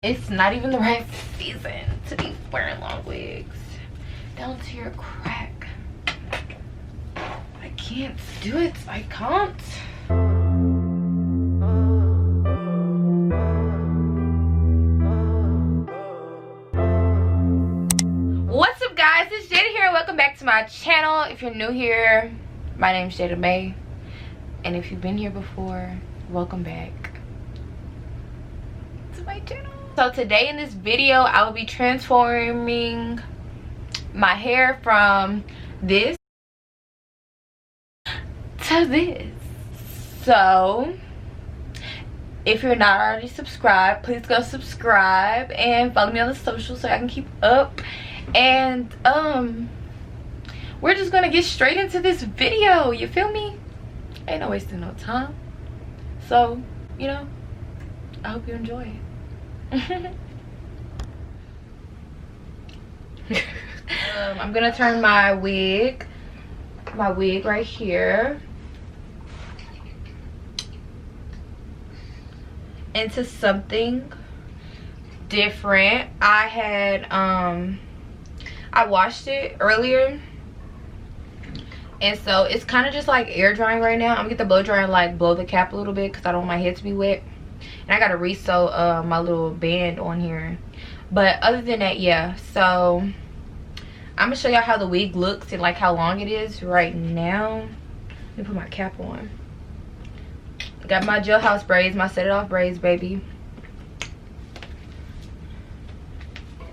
It's not even the right season to be wearing long wigs down to your crack. I can't do it. I can't. What's up, guys? It's Jada here. Welcome back to my channel. If you're new here, my name's Jada Mae, and if you've been here before, welcome back to my channel. So today in this video, I will be transforming my hair from this to this. So if you're not already subscribed, please go subscribe and follow me on the socials so I can keep up. And we're just gonna get straight into this video, you feel me? Ain't no wasting no time. So, you know, I hope you enjoy it. I'm gonna turn my wig right here into something different. I washed it earlier, and so it's kind of just like air drying right now. I'm gonna get the blow dryer and like blow the cap a little bit because I don't want my head to be wet. And I gotta re-sew my little band on here. But other than that, yeah. So I'm gonna show y'all how the wig looks and like how long it is right now. Let me put my cap on. Got my jailhouse braids, my set it off braids, baby.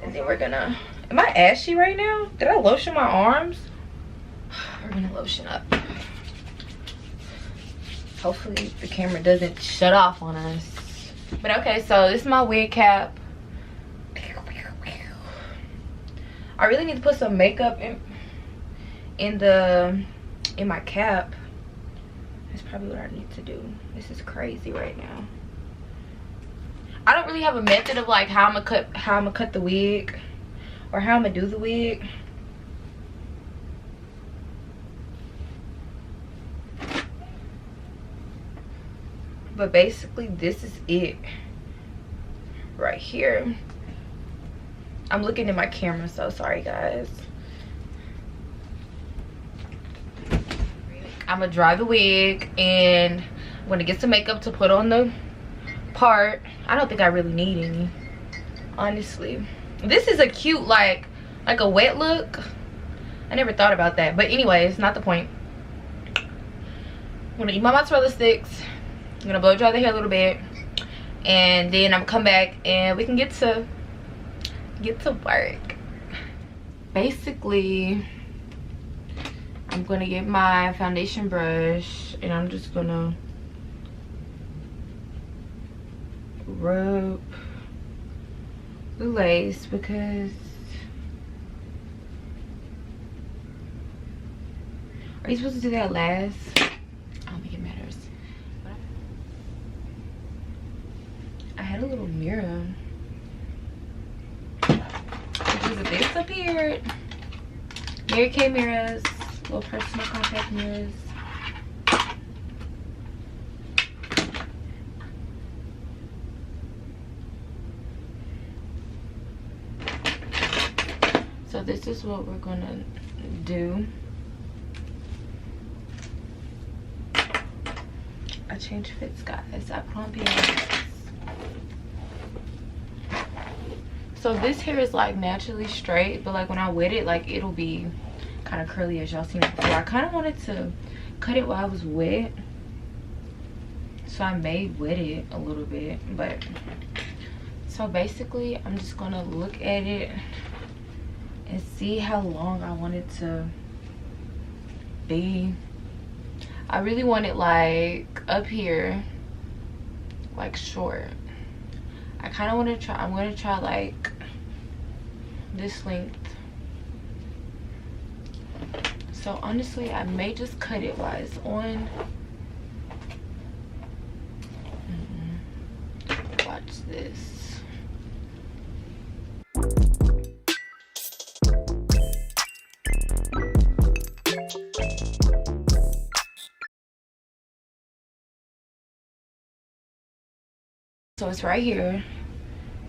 And then we're gonna, am I ashy right now? Did I lotion my arms? We're gonna lotion up. Hopefully the camera doesn't shut off on us. But okay, so this is my wig cap. I really need to put some makeup in my cap. That's probably what I need to do. This is crazy right now. I don't really have a method of like how I'm gonna cut the wig or how I'm gonna do the wig. But basically this is it right here. I'm looking at my camera, so sorry guys. I'm gonna dry the wig and I'm gonna get some makeup to put on the part. I don't think I really need any, honestly. This is a cute like a wet look. I never thought about that, but anyway, it's not the point. I'm gonna eat my mozzarella sticks. I'm gonna blow dry the hair a little bit, and then I'm gonna come back and we can get to work. Basically, I'm gonna get my foundation brush and I'm just gonna rub the lace because are you supposed to do that last? I don't think it matters. I had a little mirror because this appeared. Mary Kay mirrors, little personal contact mirrors. So this is what we're gonna do. I changed fits, guys. I put on PMS. So this hair is like naturally straight, but like when I wet it, like it'll be kind of curly as y'all seen it before. I kind of wanted to cut it while I was wet, so I may wet it a little bit. But so basically I'm just gonna look at it and see how long I want it to be. I really want it like up here, like short. I kind of want to try, I'm going to try like this length. So honestly, I may just cut it while it's on. Watch this. So it's right here.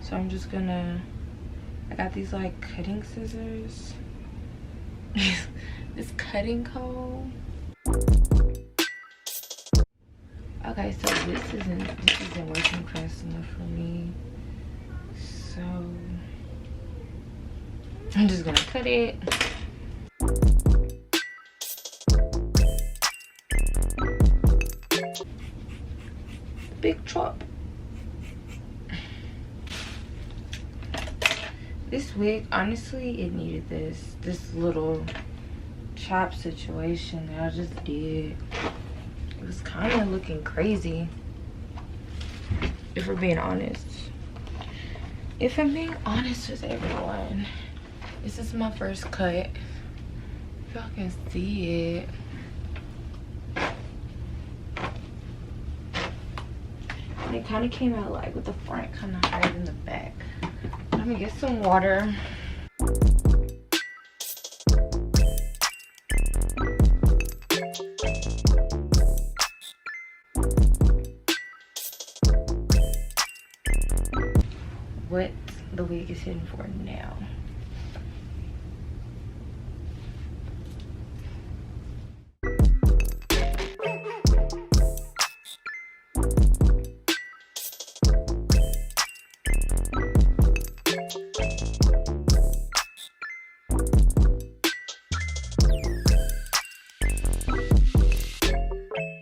So I'm just gonna, I got these like cutting scissors. This cutting comb. Okay, so this isn't working fast enough for me. So I'm just gonna cut it. Big chop. This wig, honestly, it needed this little chop situation that I just did. It was kind of looking crazy, if we're being honest. If I'm being honest with everyone, this is my first cut. If y'all can see it. And it kind of came out like with the front kind of higher than the back. Let me get some water. What the wig is hitting for now.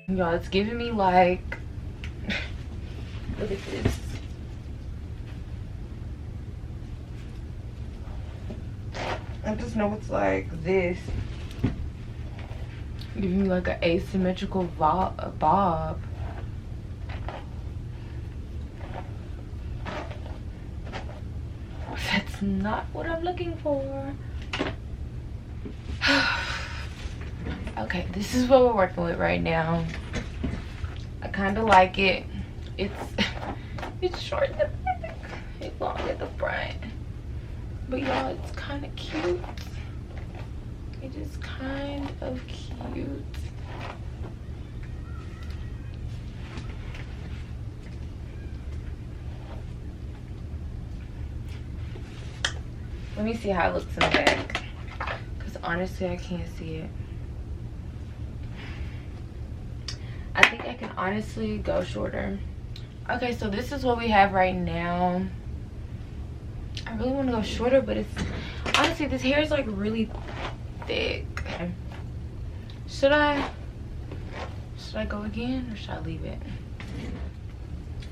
Y'all, it's giving me like, look at this. I just know it's like this. Giving me like an asymmetrical bob. That's not what I'm looking for. Okay, this is what we're working with right now. I kind of like it. It's short in the back, it's long at the front. But y'all, it's kind of cute. It is kind of cute. Let me see how it looks in the back. Because honestly, I can't see it. I think I can honestly go shorter. Okay, so this is what we have right now. I really want to go shorter, but it's honestly, this hair is like really thick. Should I go again or should I leave it?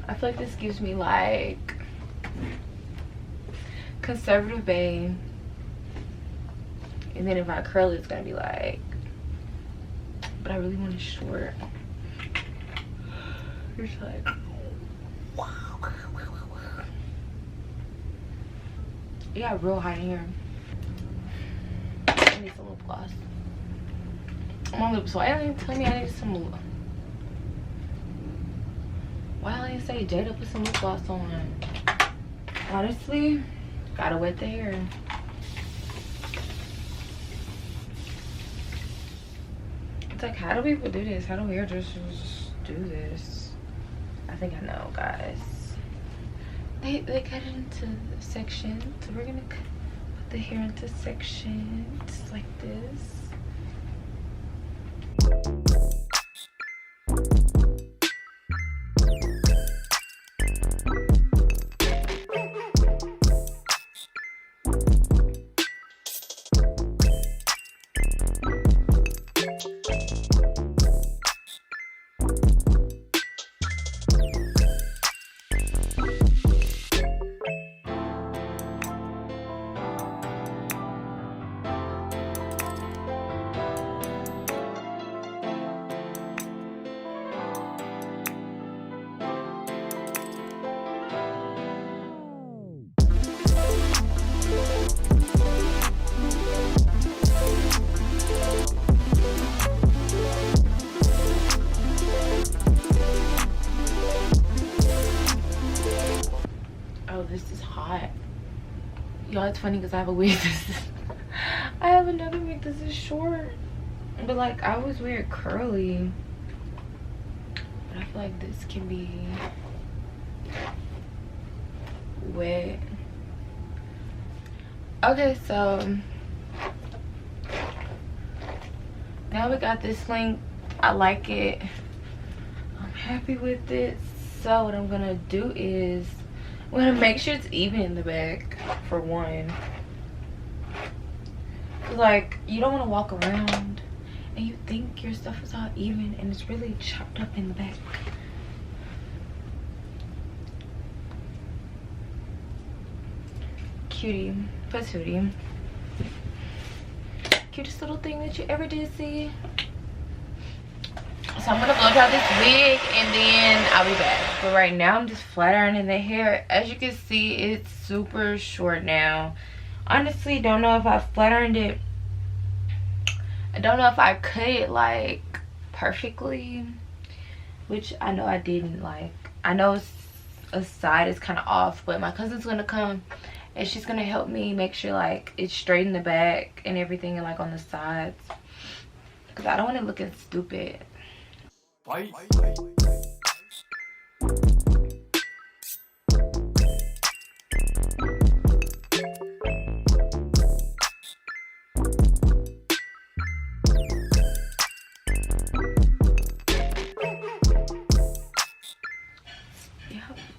I feel like this gives me like conservative babe, and then if I curl it, it's gonna be like, but I really want it short. It's like, you got real high hair. I need some lip gloss. My lips, why didn't you tell me I need some lip? Why didn't you say Jada put some lip gloss on? Honestly, gotta wet the hair. It's like, how do people do this? How do hairdressers do this? I think I know, guys. They cut it into sections. So we're gonna put the hair into sections like this. This is hot. Y'all, it's funny because I have a wig. I have another wig. This is short. But like, I always wear it curly. But I feel like this can be wet. Okay, so now we got this length. I like it. I'm happy with it. So what I'm gonna do is I'm gonna make sure it's even in the back for one. Like, you don't want to walk around and you think your stuff is all even and it's really chopped up in the back. Cutie patootie. Cutest little thing that you ever did see. So I'm gonna blow dry this wig and then I'll be back. But right now I'm just flat ironing the hair. As you can see, it's super short now. Honestly, don't know if I flat ironed it. I don't know if I cut it like perfectly, which I know I didn't. Like, I know a side is kind of off, but my cousin's gonna come and she's gonna help me make sure like it's straight in the back and everything, and like on the sides, because I don't want it looking stupid. Bye.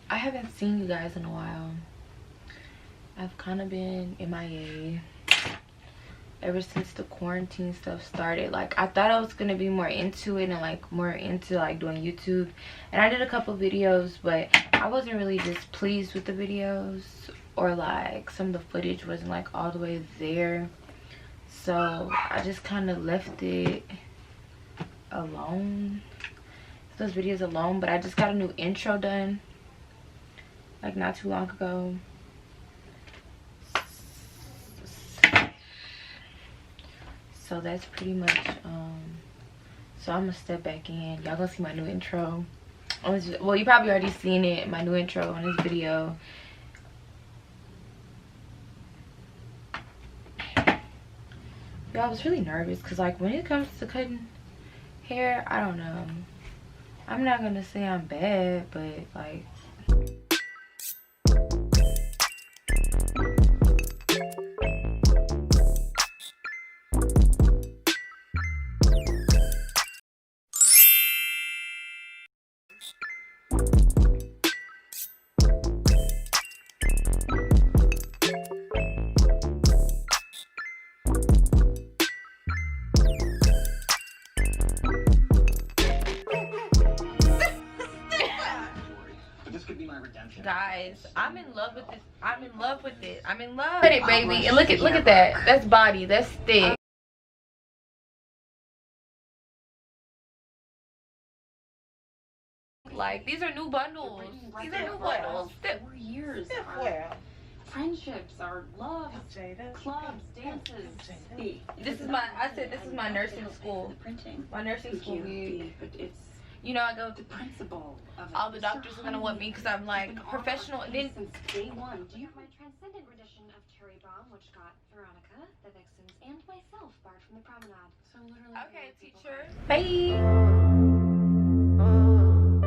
I haven't seen you guys in a while. I've kind of been MIA ever since the quarantine stuff started. Like, I thought I was gonna be more into it and like more into like doing YouTube, and I did a couple videos, but I wasn't really displeased with the videos, or like some of the footage wasn't like all the way there, so I just kind of left it alone, those videos alone. But I just got a new intro done like not too long ago. So that's pretty much so I'm gonna step back in. Y'all gonna see my new intro. Well, you probably already seen it, my new intro on this video. Y'all, I was really nervous because like when it comes to cutting hair, I don't know, I'm not gonna say I'm bad, but like guys, I'm in love with this. I'm in love with it. I'm in love with it, baby. And look at that. That's body. That's thick. Like, these are new bundles. These are new bundles. 4 years. Friendships, our love, clubs, dances. This is my. I said this is my nursing school. My nursing school wig. But it's, you know, I go the principle of it. all the doctors are gonna want me because I'm like professional. And then since day one, Do you my transcendent rendition of Cherry Bomb, which got Veronica, the Vixens, and myself barred from the promenade. so literally. okay, teacher. Bye.